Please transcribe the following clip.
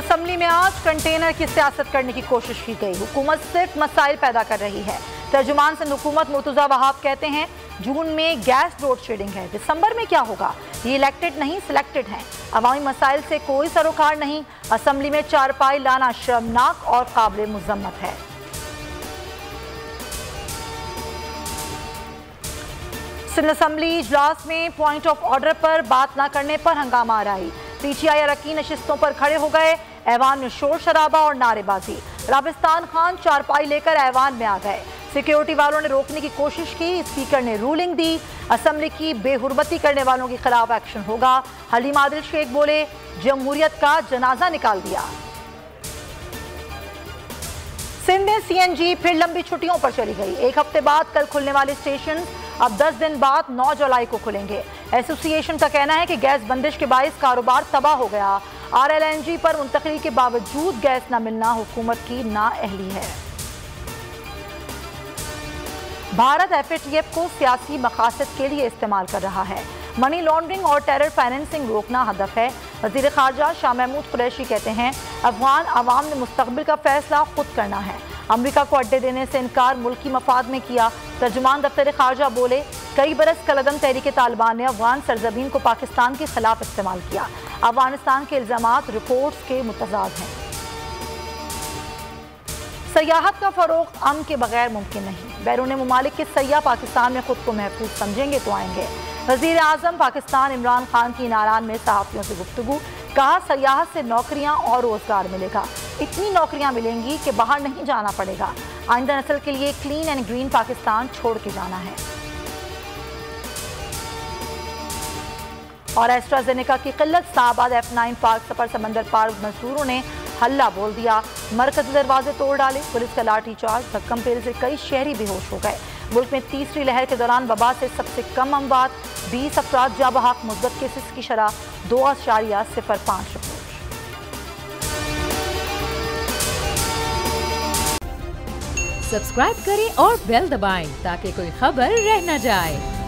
Assembly में आज container की सियासत करने की कोशिश की गई। हुकूमत सिर्फ मसाइल पैदा कर रही है। तर्जुमान सिंध हुकूमत मुर्तजा वहाब कहते हैं जून में गैस लोड शेडिंग है, दिसंबर में क्या होगा? ये इलेक्टेड नहीं सिलेक्टेड हैं। अवामी मसाइल से कोई सरोकार नहीं। असम्बली में चारपाई लाना शर्मनाक और काबिल मुज़म्मत है। सिंध असम्बली इजलास में पॉइंट ऑफ ऑर्डर पर बात न करने पर हंगामा आराई। पीटीआई अरकान नशिस्तों पर खड़े हो गए। ऐवान में शोर शराबा और नारेबाजी। राबिस्तान खान चारपाई लेकर ऐवान में आ गए। सिक्योरिटी वालों ने रोकने की कोशिश की। स्पीकर ने रूलिंग दी। असम्बली की बेहुरमती करने वालों के खिलाफ एक्शन होगा। हलीम आदिल शेख बोले, जमहूरियत का जनाजा निकाल दिया। सिंध में सीएनजी फिर लंबी छुट्टियों पर चली गई। एक हफ्ते बाद कल खुलने वाले स्टेशन अब 10 दिन बाद 9 जुलाई को खुलेंगे। एसोसिएशन का कहना है कि गैस बंदिश के बाइस कारोबार तबाह हो गया। आरएलएनजी पर मुंतकली के बावजूद गैस न मिलना हुकूमत की नाअहली है। भारत एफएटीएफ को सियासी मकासद के लिए इस्तेमाल कर रहा है। मनी लॉन्ड्रिंग और टेरर फाइनेंसिंग रोकना हदफ है। वज़ीर ख़ारजा शाह महमूद कुरैशी कहते हैं अफगान अवाम ने मुस्तक़बिल का फैसला खुद करना है। अमरीका को अड्डे देने से इनकार मुल्की मफाद में किया। तर्जुमान दफ्तर ख़ारजा बोले, कई बरस कलदम तहरीक तालिबान ने अफगान सरजमीन को पाकिस्तान के खिलाफ इस्तेमाल किया। अफगानिस्तान के इल्ज़ामात रिपोर्ट्स के मुतज़ाद हैं। सयाहत का फ़रोग़ अमन के बगैर मुमकिन नहीं। बैरून मुमालिक के सयाह पाकिस्तान में खुद को महफूज समझेंगे तो आएंगे। वज़ीर आज़म पाकिस्तान इमरान खान की नारान में सहाफ़ियों से गुफ्तगू। कहा, सयाहत से नौकरियां और रोज़गार मिलेगा। इतनी नौकरियां मिलेंगी कि बाहर नहीं जाना पड़ेगा। आइंदा नस्ल के लिए क्लीन एंड ग्रीन पाकिस्तान छोड़ के जाना है। और एस्ट्राजेनेका की किल्लत, इस्लामाबाद F9 पार्क सफर समंदर पार मजदूरों ने हल्ला बोल दिया। मरकजी दरवाजे तोड़ डाले। पुलिस का लाठी चार्ज, धक्कम पेल से कई शहरी बेहोश हो गए। मुल्क में तीसरी लहर के दौरान वबा से सबसे कम अमवात। 20 अफराद जा बहक। मुस्बत केसेस की शरह 2.05 रिपोर्ट। सब्सक्राइब करें और बेल दबाएं ताकि कोई खबर रह न जाए।